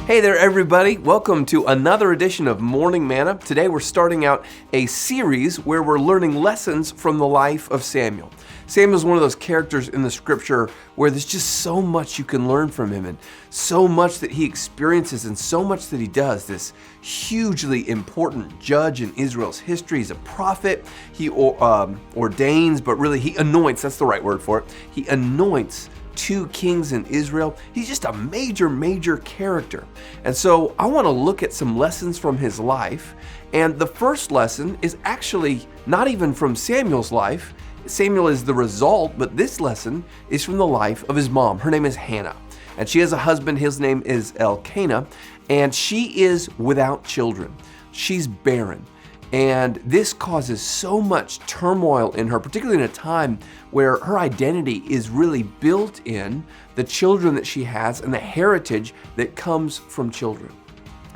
Hey there, everybody. Welcome to another edition of Morning Manna. Today we're starting out a series where we're learning lessons from the life of Samuel. Samuel is one of those characters in the scripture where there's just so much you can learn from him and so much that he experiences and so much that he does. This hugely important judge in Israel's history. He's a prophet. He ordains, but really he anoints. That's the right word for it. He anoints two kings in Israel. He's just a major character. And so I want to look at some lessons from his life. And the first lesson is actually not even from Samuel's life. Samuel is the result, but this lesson is from the life of his mom. Her name is Hannah. And she has a husband. His name is Elkanah. And she is without children. She's barren. And this causes so much turmoil in her, particularly in a time where her identity is really built in the children that she has and the heritage that comes from children.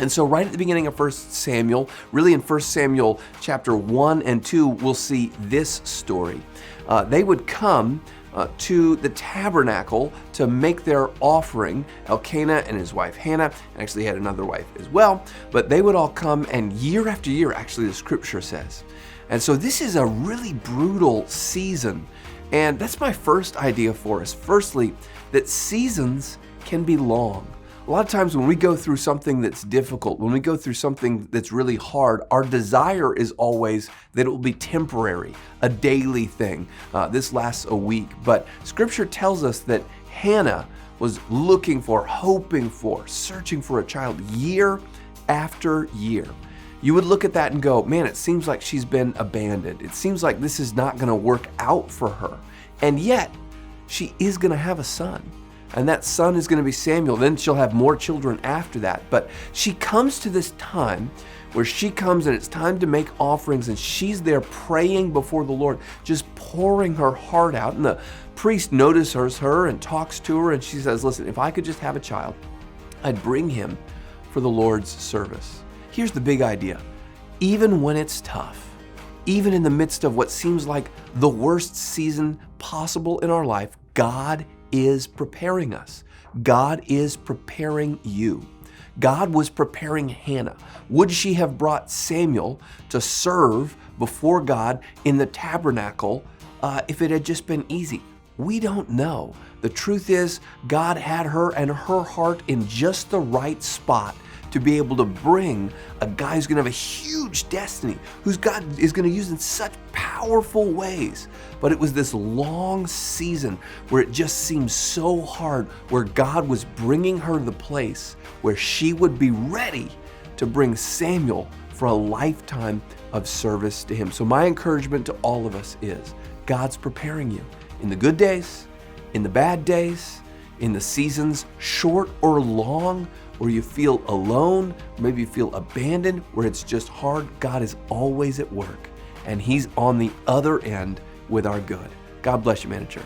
And so right at the beginning of 1 Samuel, really in 1 Samuel chapter 1 and 2, we'll see this story. They would come to the tabernacle to make their offering. Elkanah and his wife Hannah, and actually had another wife as well, but they would all come, and year after year, actually the scripture says. And so this is a really brutal season, and that's my first idea for us. Firstly, that seasons can be long. A lot of times when we go through something that's difficult, when we go through something that's really hard, our desire is always that it will be temporary, a daily thing. This lasts a week. But Scripture tells us that Hannah was looking for, hoping for, searching for a child year after year. You would look at that and go, man, it seems like she's been abandoned. It seems like this is not going to work out for her. And yet, she is going to have a son. And that son is going to be Samuel. Then she'll have more children after that. But she comes to this time where she comes and it's time to make offerings, and she's there praying before the Lord, just pouring her heart out. And the priest notices her and talks to her, and she says, listen, if I could just have a child, I'd bring him for the Lord's service. Here's the big idea. Even when it's tough, even in the midst of what seems like the worst season possible in our life, God is preparing us. God is preparing you. God was preparing Hannah. Would she have brought Samuel to serve before God in the tabernacle if it had just been easy? We don't know. The truth is, God had her and her heart in just the right spot to be able to bring a guy who's going to have a huge destiny, who's God is going to use in such powerful ways. But it was this long season where it just seemed so hard, where God was bringing her to the place where she would be ready to bring Samuel for a lifetime of service to him. So my encouragement to all of us is, God's preparing you in the good days, in the bad days, in the seasons, short or long, where you feel alone, maybe you feel abandoned, where it's just hard. God is always at work, and He's on the other end with our good. God bless you, Manna Church.